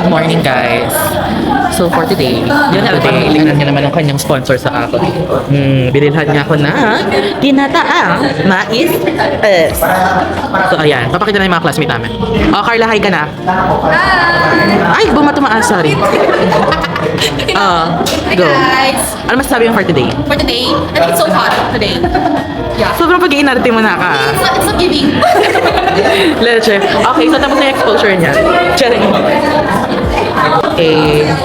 Good morning, guys. So, for today, tingnan niyo naman ang kanyang sponsor sa ako. Binilhan niya ako na ginataang mais. So, ayan. Papakita na yung mga classmate namin. Oh, Carla, hi ka na. Ay, bumatumaan, sorry. Go. Guys, Ano masasabi mo for today? for today, I think it's so hot today. Yeah. Sobrang pag-iinarte mo na ka. It's not giving. Leche. Okay, so tapos na yung exposure niya. Charing.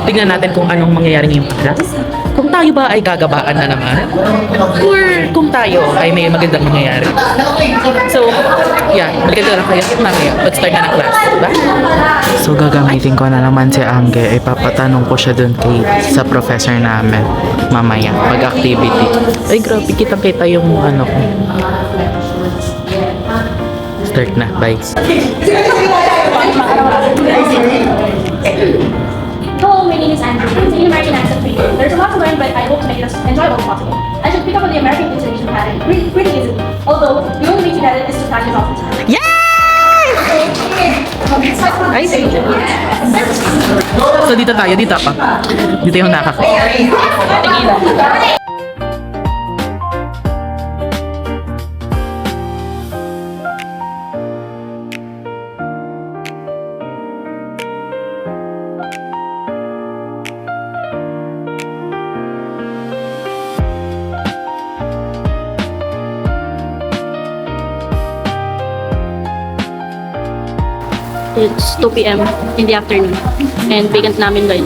Tignan natin kung anong mangyayari ngayong class. Kung tayo ba ay gagabaan na naman, or kung tayo ay may magandang mangyayari. So, yeah, balikan lang kayo mamaya. Mag-start na ng class. Diba? So gagamitin ko na naman si Angge, ipapatanong ko siya dun sa professor namin mamaya, pag-activity. Ay, grabe, kitang-kita yung ano ko. Start na, bye. Hello, my name is Andrew. I'm taking American accent training. There's a lot to learn, but I hope to make it as enjoyable as possible. I should pick up on the American intonation pattern pretty easily. Although, the only way to get it is to practice all the time. Yay! Ay, thank you. So, dito tayo, dito pa. Dito yung nakaka. It's 2 p.m. in the afternoon. And vacant namin, guys.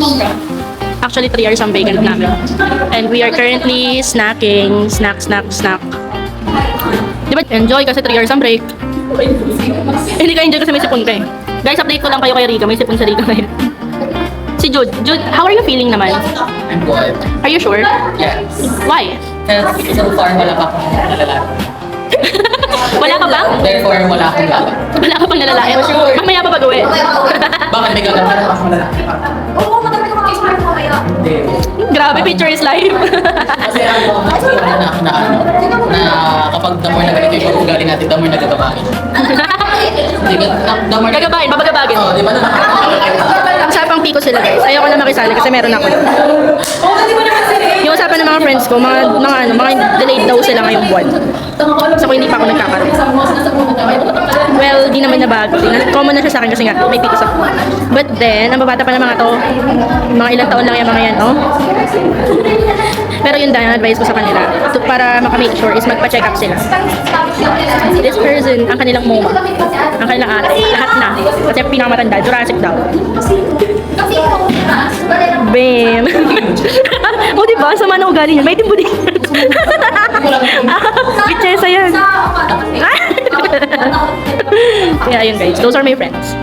Actually, 3 hours ang vacant namin. And we are currently snacking. Snack. Di ba? Enjoy kasi 3 hours ang break. Hindi ka enjoy kasi may sipon ka eh. Guys, update ko lang kayo kay Rika. May sipon sa Rika ngayon. Si Jude. Jude, how are you feeling naman? I'm good. Are you sure? Yes. Why? Kasi so far, wala pa akong nalalaki. Wala ka ba? Therefore, wala akong lalaki. Wala ka pang nalalaki. Mamaya pa pag-uwi. Bakit may gagawin na akong lalaki? Oo, madami ko mag-experience ko kaya. Hindi. Grabe, picture is life. Kasi wala na ako na kapag the more na ganito yung ugali natin, the more nagagabahin. Hindi ka, the more Gagabahin, babagabagin. Oo, di ba na Usapang piko sila, guys. Ayoko na makisali kasi meron ako. Yung usapan ng mga friends ko, mga delayed daw sila ngayong buwan. So kung hindi pa ako nagkakaroon. Well, di naman nabago. Common na siya sa akin kasi nga, may piko ako. But then, ang babata pa ng mga to, mga ilang taon lang yung mga yan, oh. Pero yun dahil advice ko sa kanila, para makamake sure is magpa-check up sila. This person, ang kanilang moma, ang kanilang ate, lahat na. Kasi pinakamatanda, Jurassic daw. Bam! O diba, sama na ugali niya. May timbudi. Bitchesa yan. Kaya yun guys, those are my friends.